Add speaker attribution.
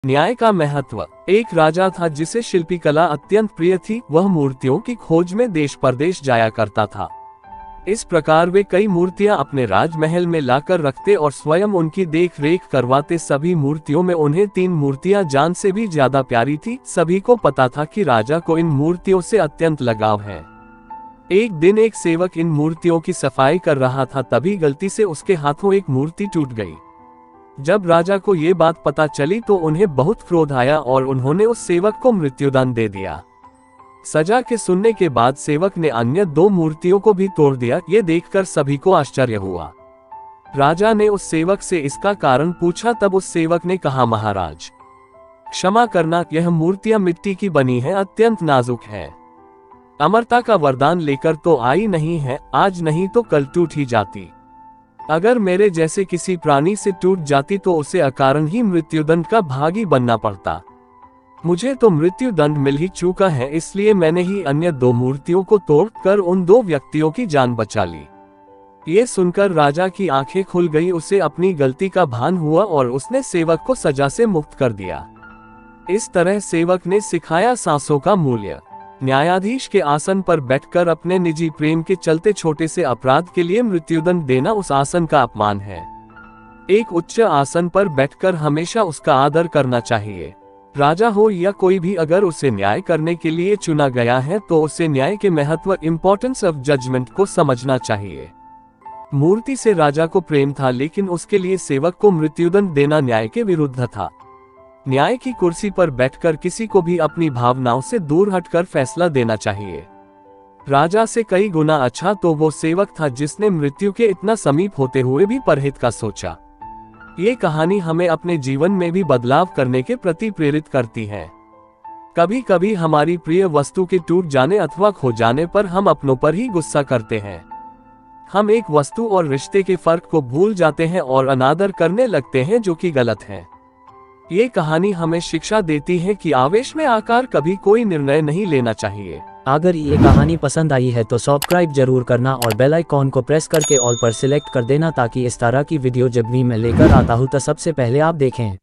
Speaker 1: न्याय का महत्व। एक राजा था जिसे शिल्पी कला अत्यंत प्रिय थी। वह मूर्तियों की खोज में देश परदेश जाया करता था। इस प्रकार वे कई मूर्तियां अपने राजमहल में लाकर रखते और स्वयं उनकी देख रेख करवाते। सभी मूर्तियों में उन्हें 3 मूर्तियां जान से भी ज्यादा प्यारी थी। सभी को पता था कि राजा को इन मूर्तियों से अत्यंत लगाव है। एक दिन एक सेवक इन मूर्तियों की सफाई कर रहा था, तभी गलती से उसके हाथों एक मूर्ति टूट गई। जब राजा को ये बात पता चली तो उन्हें बहुत क्रोध आया और उन्होंने उस सेवक को मृत्युदंड दे दिया। सजा के सुनने के बाद सेवक ने अन्य 2 मूर्तियों को भी तोड़ दिया। ये देखकर सभी को आश्चर्य हुआ। राजा ने उस सेवक से इसका कारण पूछा, तब उस सेवक ने कहा, महाराज क्षमा करना, यह मूर्तियां मिट्टी की बनी हैं, अत्यंत नाजुक है। अमरता का वरदान लेकर तो आई नहीं है, आज नहीं तो कल टूट ही जाती। अगर मेरे जैसे किसी प्राणी से टूट जाती तो उसे अकारण ही मृत्युदंड का भागी बनना पड़ता। मुझे तो मृत्युदंड मिल ही चुका है, इसलिए मैंने ही अन्य 2 मूर्तियों को तोड़कर उन 2 व्यक्तियों की जान बचा ली। ये सुनकर राजा की आंखें खुल गई। उसे अपनी गलती का भान हुआ और उसने सेवक को सजा से मुक्त कर दिया। इस तरह सेवक ने सिखाया सांसों का मूल्य। न्यायाधीश के आसन पर बैठकर अपने निजी प्रेम के चलते छोटे से अपराध के लिए मृत्युदंड देना उस आसन का अपमान है। एक उच्च आसन पर बैठकर हमेशा उसका आदर करना चाहिए। राजा हो या कोई भी, अगर उसे न्याय करने के लिए चुना गया है तो उसे न्याय के महत्व, इंपॉर्टेंस ऑफ जजमेंट को समझना चाहिए। मूर्ति से राजा को प्रेम था, लेकिन उसके लिए सेवक को मृत्युदंड देना न्याय के विरुद्ध था। न्याय की कुर्सी पर बैठकर किसी को भी अपनी भावनाओं से दूर हटकर फैसला देना चाहिए। राजा से कई गुना अच्छा तो वो सेवक था जिसने मृत्यु के इतना समीप होते हुए भी परहित का सोचा। ये कहानी हमें अपने जीवन में भी बदलाव करने के प्रति प्रेरित करती है। कभी कभी हमारी प्रिय वस्तु के टूट जाने अथवा खो जाने पर हम अपनों पर ही गुस्सा करते हैं। हम एक वस्तु और रिश्ते के फर्क को भूल जाते हैं और अनादर करने लगते हैं, जो कि गलत है। ये कहानी हमें शिक्षा देती है कि आवेश में आकर कभी कोई निर्णय नहीं लेना चाहिए।
Speaker 2: अगर ये कहानी पसंद आई है तो सब्सक्राइब जरूर करना और बेल आइकॉन को प्रेस करके ऑल पर सिलेक्ट कर देना, ताकि इस तरह की वीडियो जब भी मैं लेकर आता हूँ तो सबसे पहले आप देखें।